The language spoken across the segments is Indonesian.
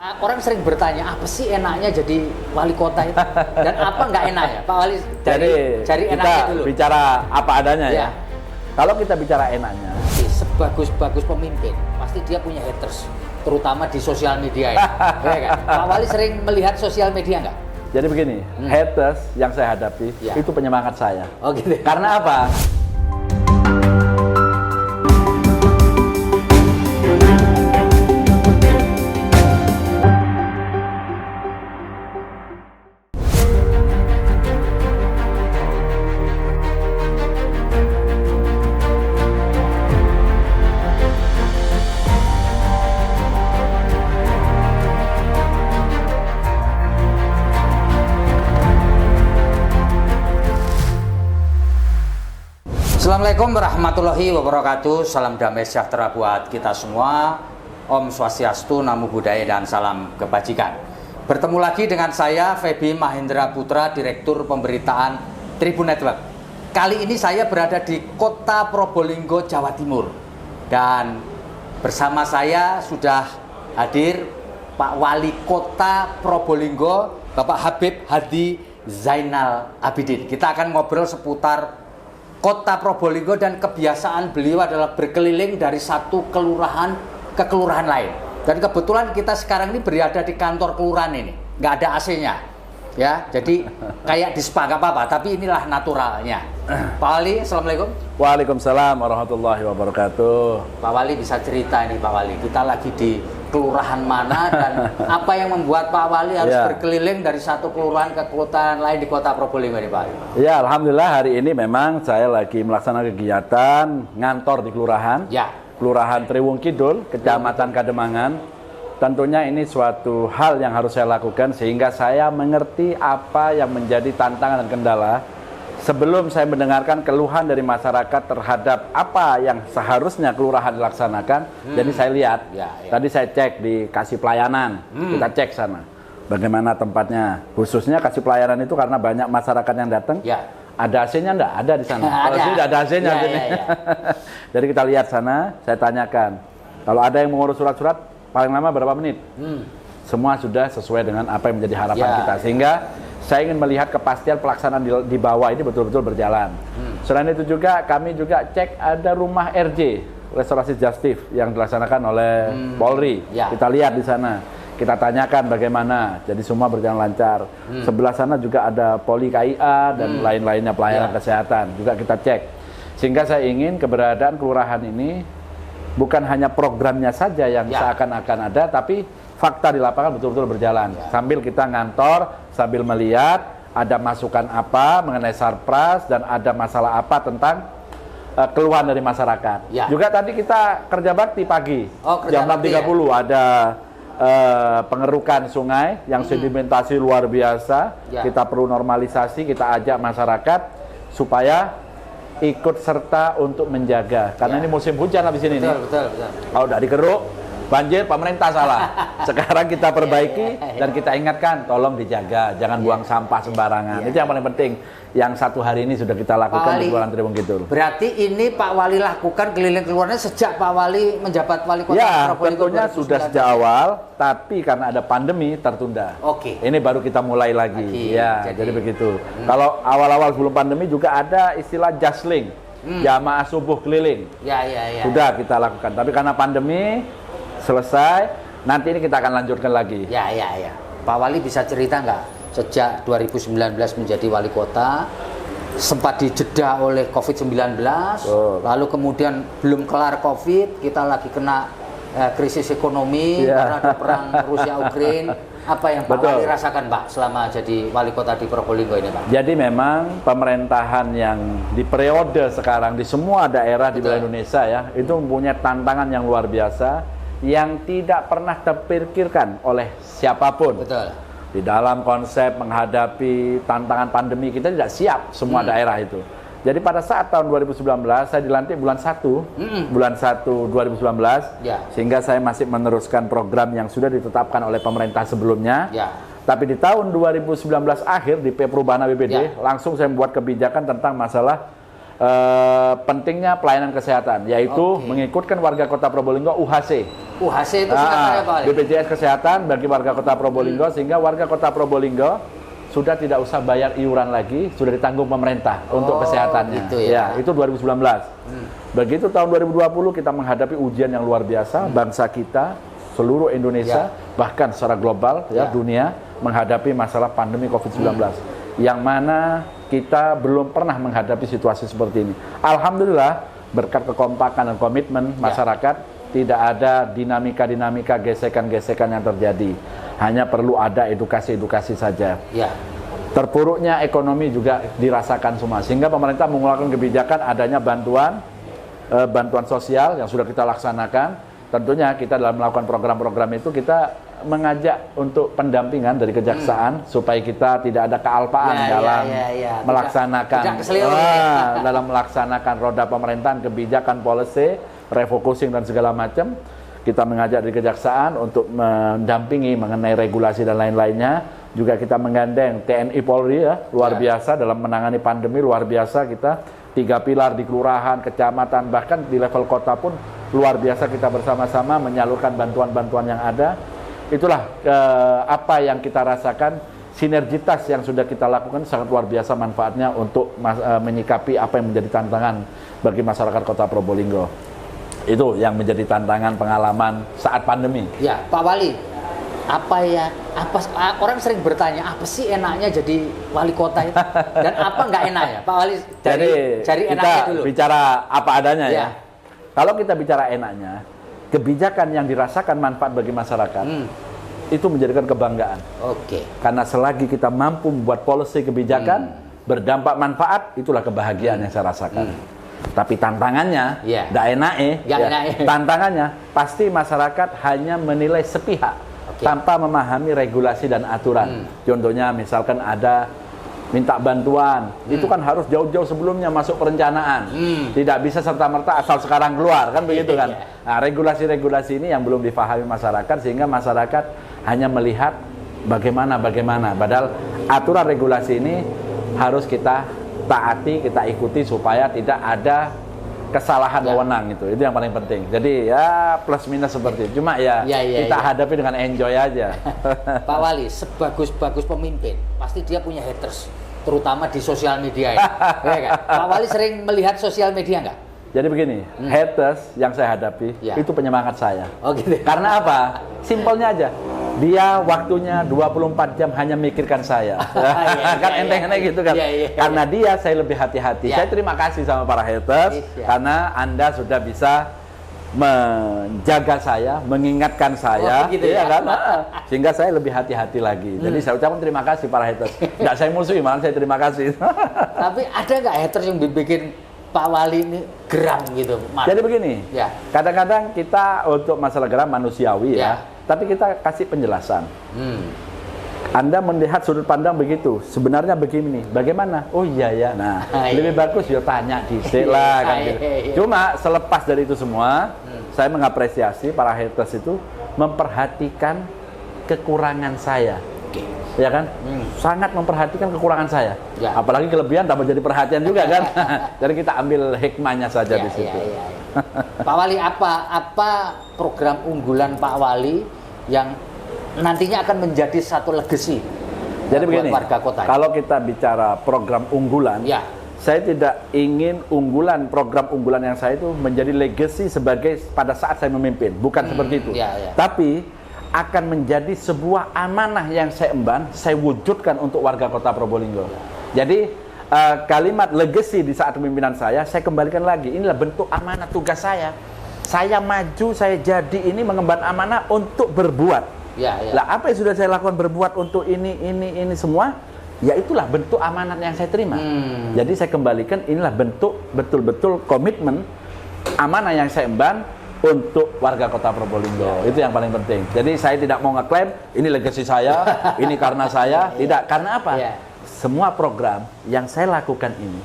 Orang sering bertanya, apa sih enaknya jadi wali kota itu? Dan apa nggak enak ya? Pak Wali, dari enaknya kita dulu. bicara apa adanya Ya. ya. Kalau kita bicara enaknya, Sebagus-bagus pemimpin, pasti dia punya haters. Terutama di sosial media ya. Ya kan? Pak Wali sering melihat sosial media nggak? jadi begini, haters yang saya hadapi Ya. itu penyemangat saya. Oh gitu. Karena apa? Assalamualaikum warahmatullahi wabarakatuh. Salam damai sejahtera buat kita semua. Om Swastiastu, Namo Buddhaya, dan salam kebajikan. Bertemu lagi dengan saya, Feby Mahendra Putra, Direktur Pemberitaan Tribun Network. Kali ini saya berada di Kota Probolinggo, Jawa Timur. Dan bersama saya sudah hadir Pak Wali Kota Probolinggo, Bapak Habib Hadi Zainal Abidin. Kita akan ngobrol seputar Kota Probolinggo, dan kebiasaan beliau adalah berkeliling dari satu kelurahan ke kelurahan lain. Dan kebetulan kita sekarang ini berada di kantor kelurahan ini, nggak ada AC-nya, ya. Jadi kayak di spa nggak apa-apa, tapi inilah naturalnya. Pak Wali, assalamualaikum. Waalaikumsalam warahmatullahi wabarakatuh. Pak Wali bisa cerita ini, Pak Wali, kita lagi di kelurahan mana dan apa yang membuat Pak Wali harus berkeliling dari satu kelurahan ke kelurahan lain di Kota Probolinggo ini, Pak Wali? Ya, alhamdulillah hari ini memang saya lagi melaksanakan kegiatan ngantor di kelurahan. Ya. Kelurahan Triwung Kidul, Kecamatan Kademangan. Tentunya ini suatu hal yang harus saya lakukan sehingga saya mengerti apa yang menjadi tantangan dan kendala sebelum saya mendengarkan keluhan dari masyarakat terhadap apa yang seharusnya kelurahan dilaksanakan. Jadi saya lihat, tadi saya cek di kasih pelayanan, kita cek sana bagaimana tempatnya. Khususnya kasih pelayanan itu karena banyak masyarakat yang datang. Ada AC-nya enggak? Ada di sana. Kalau sini ada AC-nya. Jadi kita lihat sana, saya tanyakan. Kalau ada yang mengurus surat-surat, paling lama berapa menit? Semua sudah sesuai dengan apa yang menjadi harapan kita. Sehingga saya ingin melihat kepastian pelaksanaan di bawah ini betul-betul berjalan. Selain itu juga, kami juga cek ada rumah RJ, restorasi justif, yang dilaksanakan oleh Polri. Kita lihat di sana. Kita tanyakan bagaimana, jadi semua berjalan lancar. Sebelah sana juga ada Poli KIA dan lain-lainnya pelayanan kesehatan, juga kita cek. Sehingga saya ingin keberadaan kelurahan ini bukan hanya programnya saja yang seakan-akan ada, tapi fakta di lapangan betul-betul berjalan. Sambil kita ngantor, sambil melihat ada masukan apa mengenai sarpras dan ada masalah apa tentang keluhan dari masyarakat. Juga tadi kita kerja bakti pagi, jam 6.30 ada pengerukan sungai yang sedimentasi luar biasa. Kita perlu normalisasi, kita ajak masyarakat supaya ikut serta untuk menjaga, karena ini musim hujan habis ini. Betul. Kalau udah dikeruk banjir, pemerintah salah. Sekarang kita perbaiki dan kita ingatkan, tolong dijaga, jangan buang sampah sembarangan. Itu yang paling penting. Yang satu hari ini sudah kita lakukan di Kelurahan Triwung Kidul. Berarti ini Pak Wali lakukan keliling kelurahan sejak Pak Wali menjabat wali kota Probolinggo? Tentunya sudah sejak awal, tapi karena ada pandemi tertunda. Ini baru kita mulai lagi. Jadi begitu. Kalau awal-awal sebelum pandemi juga ada istilah jasling, jamaah subuh keliling. Sudah kita lakukan. Tapi karena pandemi selesai, nanti ini kita akan lanjutkan lagi. Pak Wali bisa cerita nggak, sejak 2019 menjadi wali kota, sempat dijeda oleh COVID-19, lalu kemudian belum kelar COVID, kita lagi kena krisis ekonomi karena ada perang Rusia-Ukraina. Apa yang Pak Wali rasakan, Pak, selama jadi wali kota di Probolinggo ini, Pak? Jadi memang pemerintahan yang di periode sekarang di semua daerah di wilayah Indonesia itu mempunyai tantangan yang luar biasa yang tidak pernah terpikirkan oleh siapapun. Di dalam konsep menghadapi tantangan pandemi, kita tidak siap semua daerah itu. Jadi pada saat tahun 2019 saya dilantik bulan 1 2019, sehingga saya masih meneruskan program yang sudah ditetapkan oleh pemerintah sebelumnya. Tapi di tahun 2019 akhir di Perubahan APBD langsung saya membuat kebijakan tentang masalah pentingnya pelayanan kesehatan, yaitu mengikutkan warga Kota Probolinggo UHC. UHC itu singkatannya Pak Wali? BPJS Kesehatan bagi warga Kota Probolinggo, sehingga warga Kota Probolinggo sudah tidak usah bayar iuran lagi, sudah ditanggung pemerintah untuk kesehatannya. Gitu ya. Itu 2019. Begitu tahun 2020 kita menghadapi ujian yang luar biasa, bangsa kita, seluruh Indonesia, bahkan secara global dunia menghadapi masalah pandemi COVID-19. Yang mana kita belum pernah menghadapi situasi seperti ini. Alhamdulillah berkat kekompakan dan komitmen masyarakat, tidak ada dinamika-dinamika, gesekan-gesekan yang terjadi. Hanya perlu ada edukasi-edukasi saja. Ya. Terpuruknya ekonomi juga dirasakan semua, sehingga pemerintah mengeluarkan kebijakan adanya bantuan sosial yang sudah kita laksanakan. Tentunya kita dalam melakukan program-program itu kita mengajak untuk pendampingan dari kejaksaan supaya kita tidak ada kealpaan dalam melaksanakan dalam melaksanakan roda pemerintahan, kebijakan, policy, refocusing dan segala macam. Kita mengajak dari kejaksaan untuk mendampingi mengenai regulasi dan lain-lainnya. Juga kita menggandeng TNI Polri luar biasa dalam menangani pandemi, luar biasa kita. 3 pilar di kelurahan, kecamatan, bahkan di level kota pun luar biasa kita bersama-sama menyalurkan bantuan-bantuan yang ada. Itulah apa yang kita rasakan, sinergitas yang sudah kita lakukan sangat luar biasa manfaatnya untuk menyikapi apa yang menjadi tantangan bagi masyarakat Kota Probolinggo. Itu yang menjadi tantangan pengalaman saat pandemi. Ya, Pak Wali, orang sering bertanya apa sih enaknya jadi wali kota itu dan apa nggak enak ya, Pak Wali? Dari enaknya dulu. Bicara apa adanya ya. Kalau kita bicara enaknya, kebijakan yang dirasakan manfaat bagi masyarakat itu menjadikan kebanggaan. Karena selagi kita mampu membuat policy kebijakan berdampak manfaat, itulah kebahagiaan yang saya rasakan. Tapi tantangannya, tantangannya pasti masyarakat hanya menilai sepihak tanpa memahami regulasi dan aturan. Contohnya misalkan ada minta bantuan, itu kan harus jauh-jauh sebelumnya masuk perencanaan. Tidak bisa serta-merta asal sekarang keluar, kan begitu kan. Nah, regulasi-regulasi ini yang belum dipahami masyarakat, sehingga masyarakat hanya melihat bagaimana. Padahal aturan regulasi ini harus kita taati, kita ikuti supaya tidak ada kesalahan wewenang itu yang paling penting. Jadi ya plus minus seperti itu. Cuma kita hadapi dengan enjoy aja. Pak Wali, sebagus-bagus pemimpin, pasti dia punya haters, terutama di sosial media ya. Pak Wali sering melihat sosial media nggak? Jadi begini, haters yang saya hadapi itu penyemangat saya. Gitu. Karena apa? Simpelnya aja. Dia waktunya 24 jam hanya mikirkan saya. Kan enteng-enteng gitu kan. Karena dia saya lebih hati-hati. Saya terima kasih sama para haters karena Anda sudah bisa menjaga saya, mengingatkan saya, kan? Sehingga saya lebih hati-hati lagi. Jadi saya ucapkan terima kasih para haters. Nggak saya musuhi, malah saya terima kasih. Tapi ada nggak haters yang bikin Pak Wali ini geram gitu? Jadi begini, kadang-kadang kita untuk masalah geram manusiawi tapi kita kasih penjelasan. Anda melihat sudut pandang begitu, sebenarnya begini, bagaimana? Oh iya. Nah, lebih bagus tanya dhisik lah kan gitu. Cuma selepas dari itu semua, saya mengapresiasi para haters itu memperhatikan kekurangan saya. Ya kan? Sangat memperhatikan kekurangan saya. Apalagi kelebihan tambah jadi perhatian juga kan. Jadi kita ambil hikmahnya saja di situ. Pak Wali, apa program unggulan Pak Wali yang nantinya akan menjadi satu legacy? Jadi begini, warga kota. Kalau kita bicara program unggulan, saya tidak ingin program unggulan yang saya itu menjadi legacy sebagai pada saat saya memimpin, bukan seperti itu. Tapi akan menjadi sebuah amanah yang saya emban, saya wujudkan untuk warga Kota Probolinggo. Jadi kalimat legacy di saat kepemimpinan saya kembalikan lagi. Inilah bentuk amanah tugas saya. Saya maju, saya jadi ini mengemban amanah untuk berbuat. Lah apa yang sudah saya lakukan berbuat untuk ini semua, ya itulah bentuk amanat yang saya terima. Jadi saya kembalikan inilah bentuk betul-betul komitmen amanah yang saya emban untuk warga Kota Probolinggo. Itu yang paling penting. Jadi saya tidak mau ngeklaim ini legacy saya, ini karena saya, tidak. Karena apa? Semua program yang saya lakukan ini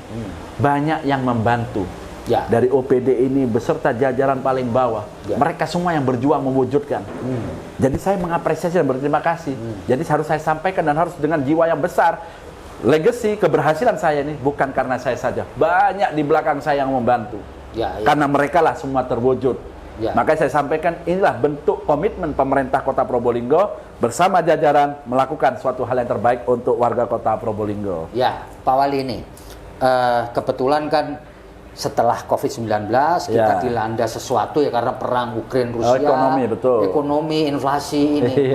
banyak yang membantu. Dari OPD ini beserta jajaran paling bawah, mereka semua yang berjuang mewujudkan. Jadi saya mengapresiasi dan berterima kasih. Jadi harus saya sampaikan dan harus dengan jiwa yang besar. Legacy keberhasilan saya ini bukan karena saya saja, banyak di belakang saya yang membantu. Karena mereka lah semua terwujud. Ya. Makanya saya sampaikan inilah bentuk komitmen pemerintah Kota Probolinggo bersama jajaran melakukan suatu hal yang terbaik untuk warga Kota Probolinggo. Ya, Pak Wali ini kebetulan kan setelah COVID-19 kita dilanda sesuatu ya karena perang Ukraina Rusia, ekonomi, betul. Ekonomi, inflasi ini.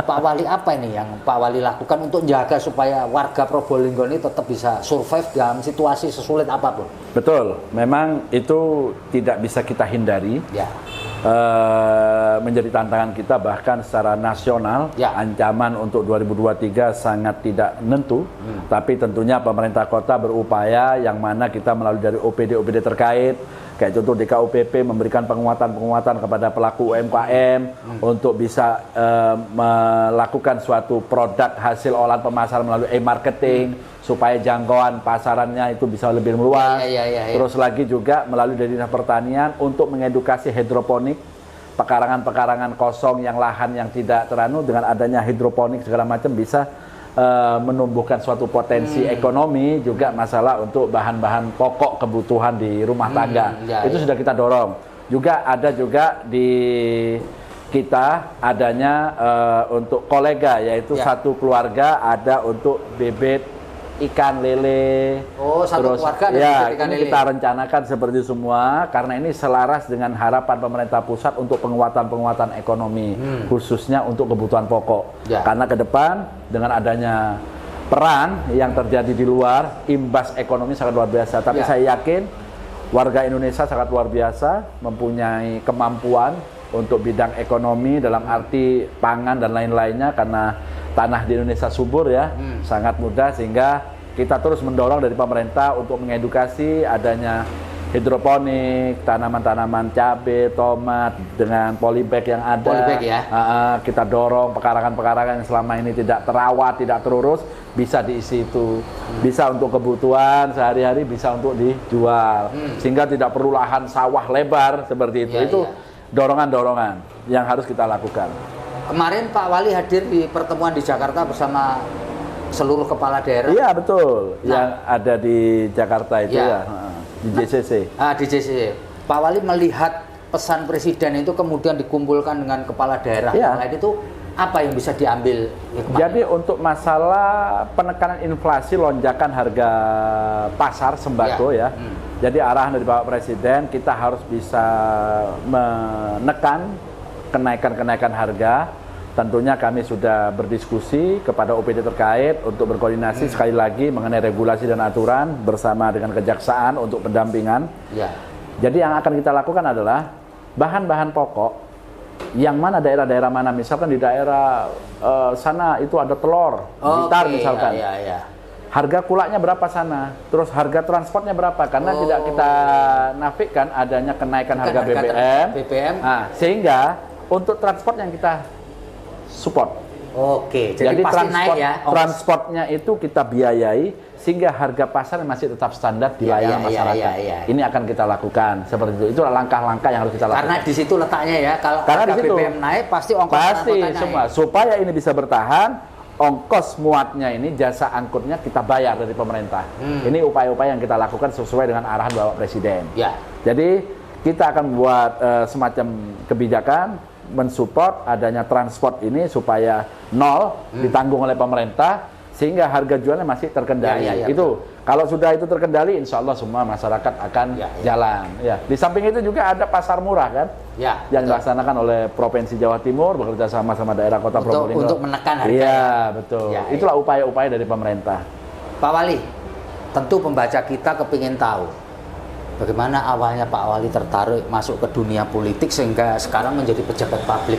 Pak Wali apa ini yang Pak Wali lakukan untuk menjaga supaya warga Probolinggo ini tetap bisa survive dalam situasi sesulit apapun? Betul, memang itu tidak bisa kita hindari. Ya. Menjadi tantangan kita bahkan secara nasional. Ancaman untuk 2023 sangat tidak menentu, tapi tentunya pemerintah kota berupaya yang mana kita melalui dari OPD terkait, kayak contoh DKUPP memberikan penguatan kepada pelaku UMKM untuk bisa melakukan suatu produk hasil olahan pemasaran melalui e-marketing supaya jangkauan pasarannya itu bisa lebih meluas. Terus lagi juga melalui dari Dinas Pertanian untuk mengedukasi hidroponik, pekarangan-pekarangan kosong yang lahan yang tidak teranu, dengan adanya hidroponik segala macam bisa menumbuhkan suatu potensi ekonomi, juga masalah untuk bahan-bahan pokok kebutuhan di rumah tangga. Itu sudah kita dorong. Juga ada juga di kita adanya untuk kolega, yaitu satu keluarga ada untuk bibit ikan lele. Oh, satu terus keluarga ada ikan ini lele. kita rencanakan seperti semua karena ini selaras dengan harapan pemerintah pusat untuk penguatan ekonomi khususnya untuk kebutuhan pokok. Karena ke depan dengan adanya perang yang terjadi di luar, imbas ekonomi sangat luar biasa. Tapi saya yakin warga Indonesia sangat luar biasa, mempunyai kemampuan untuk bidang ekonomi dalam arti pangan dan lain-lainnya, karena tanah di Indonesia subur ya, sangat mudah, sehingga kita terus mendorong dari pemerintah untuk mengedukasi adanya hidroponik, tanaman-tanaman cabai, tomat dengan polybag yang ada. Polybag ya. Kita dorong pekarangan-pekarangan yang selama ini tidak terawat, tidak terurus, bisa diisi itu. Bisa untuk kebutuhan sehari-hari, bisa untuk dijual. Sehingga tidak perlu lahan sawah lebar seperti itu. Itu dorongan-dorongan yang harus kita lakukan. Kemarin Pak Wali hadir di pertemuan di Jakarta bersama seluruh kepala daerah. Iya betul, yang ada di Jakarta itu di JCC. Di JCC. Pak Wali melihat pesan presiden itu kemudian dikumpulkan dengan kepala daerah yang lain, itu apa yang bisa diambil? Jadi untuk masalah penekanan inflasi, lonjakan harga pasar sembako jadi arahan dari Bapak Presiden, kita harus bisa menekan kenaikan harga. Tentunya kami sudah berdiskusi kepada OPD terkait untuk berkoordinasi sekali lagi mengenai regulasi dan aturan bersama dengan kejaksaan untuk pendampingan. Jadi yang akan kita lakukan adalah bahan-bahan pokok yang mana daerah-daerah mana, misalkan di daerah sana itu ada telur, Blitar misalkan. Harga kulaknya berapa sana, terus harga transportnya berapa, karena tidak kita nafikan adanya kenaikan harga BBM. Sehingga untuk transport yang kita support. Jadi pasti naik ya. Transportnya itu kita biayai sehingga harga pasar masih tetap standar di layanan masyarakat. Ini akan kita lakukan seperti itu. Itulah langkah-langkah yang harus kita lakukan. Karena di situ letaknya ya. Kalau harga BBM naik, pasti ongkos semua. Naik. Supaya ini bisa bertahan, ongkos muatnya ini, jasa angkutnya kita bayar dari pemerintah. Ini upaya-upaya yang kita lakukan sesuai dengan arahan Bapak Presiden. Jadi kita akan buat semacam kebijakan mensupport adanya transport ini supaya nol ditanggung oleh pemerintah, sehingga harga jualnya masih terkendali. Itu kalau sudah itu terkendali, insya Allah semua masyarakat akan jalan. Di samping itu juga ada pasar murah kan, yang dilaksanakan oleh Provinsi Jawa Timur bekerja sama daerah Kota Probolinggo untuk menekan harga. Betul. Itulah upaya-upaya dari pemerintah. Pak Wali, tentu pembaca kita kepingin tahu bagaimana awalnya Pak Wali tertarik masuk ke dunia politik sehingga sekarang menjadi pejabat publik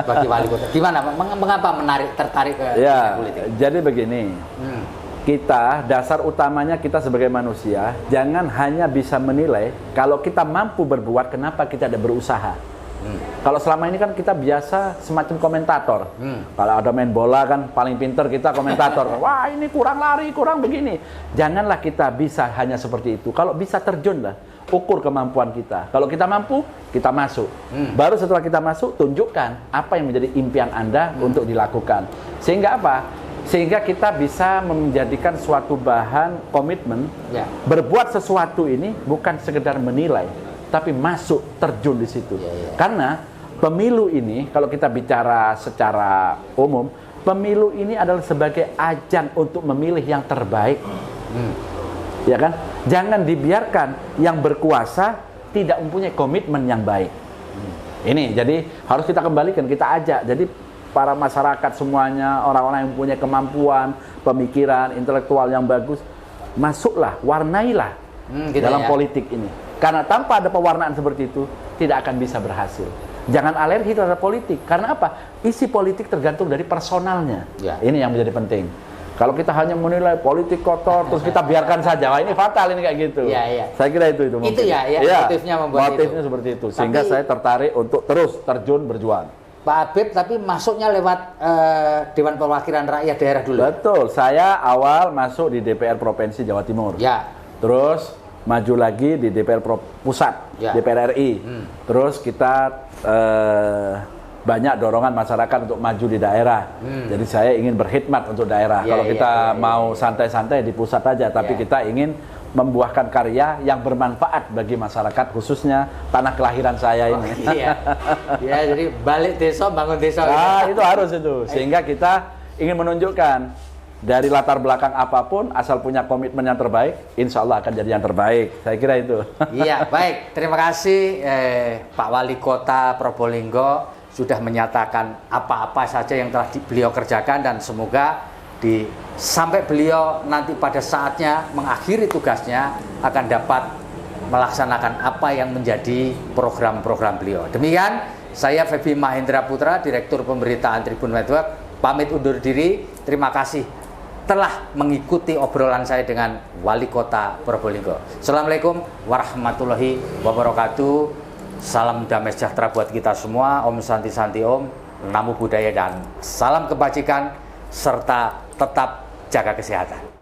bagi wali kota. Gimana? Mengapa tertarik ke dunia politik? Jadi begini, kita dasar utamanya kita sebagai manusia jangan hanya bisa menilai kalau kita mampu berbuat, kenapa kita tidak berusaha. Kalau selama ini kan kita biasa semacam komentator. Kalau ada main bola kan paling pinter kita komentator. Wah ini kurang lari, kurang begini. Janganlah kita bisa hanya seperti itu. Kalau bisa terjun lah, ukur kemampuan kita. Kalau kita mampu, kita masuk. Baru setelah kita masuk, tunjukkan apa yang menjadi impian Anda untuk dilakukan. Sehingga apa? Sehingga kita bisa menjadikan suatu bahan komitmen. Berbuat sesuatu ini bukan sekedar menilai, tapi masuk terjun di situ. Iya. Karena pemilu ini, kalau kita bicara secara umum, pemilu ini adalah sebagai ajang untuk memilih yang terbaik. Ya kan? Jangan dibiarkan yang berkuasa tidak mempunyai komitmen yang baik. Ini, jadi harus kita kembalikan, kita ajak. Jadi para masyarakat semuanya, orang-orang yang punya kemampuan, pemikiran, intelektual yang bagus, masuklah, warnailah gitu dalam ya. politik ini. Karena tanpa ada pewarnaan seperti itu, tidak akan bisa berhasil. Jangan alergi terhadap politik. Karena apa? Isi politik tergantung dari personalnya. Ya. Ini yang menjadi penting. Kalau kita hanya menilai politik kotor, terus kita biarkan saja, wah ini fatal ini kayak gitu. Iya. Saya kira itu mungkin. Itu ya, motifnya membuat motifnya itu. seperti itu. Sehingga Tapi, saya tertarik untuk terus terjun berjuang. Pak Habib, tapi masuknya lewat Dewan Perwakilan Rakyat daerah dulu. Betul. Saya awal masuk di DPR Provinsi Jawa Timur. Ya. Terus maju lagi di DPR Pusat, Ya. DPR RI. Terus kita banyak dorongan masyarakat untuk maju di daerah. Jadi saya ingin berkhidmat untuk daerah. Ya, Kalau ya, kita ya, mau santai-santai di pusat aja, tapi Ya. kita ingin membuahkan karya yang bermanfaat bagi masyarakat, khususnya tanah kelahiran saya ini. Iya. Ya, jadi balik desa, bangun desa. Nah, itu harus itu. Sehingga kita ingin menunjukkan dari latar belakang apapun, asal punya komitmen yang terbaik, insya Allah akan jadi yang terbaik. Saya kira itu. Iya, baik. Terima kasih Pak Wali Kota Probolinggo sudah menyatakan apa-apa saja yang telah beliau kerjakan, dan semoga sampai beliau nanti pada saatnya mengakhiri tugasnya akan dapat melaksanakan apa yang menjadi program-program beliau. Demikian, saya Feby Mahendra Putra, Direktur Pemberitaan Tribun Network, pamit undur diri. Terima kasih telah mengikuti obrolan saya dengan Wali Kota Probolinggo. Assalamualaikum warahmatullahi wabarakatuh. Salam damai sejahtera buat kita semua. Om Santi Santi Om, Namo Buddhaya, dan salam kebajikan serta tetap jaga kesehatan.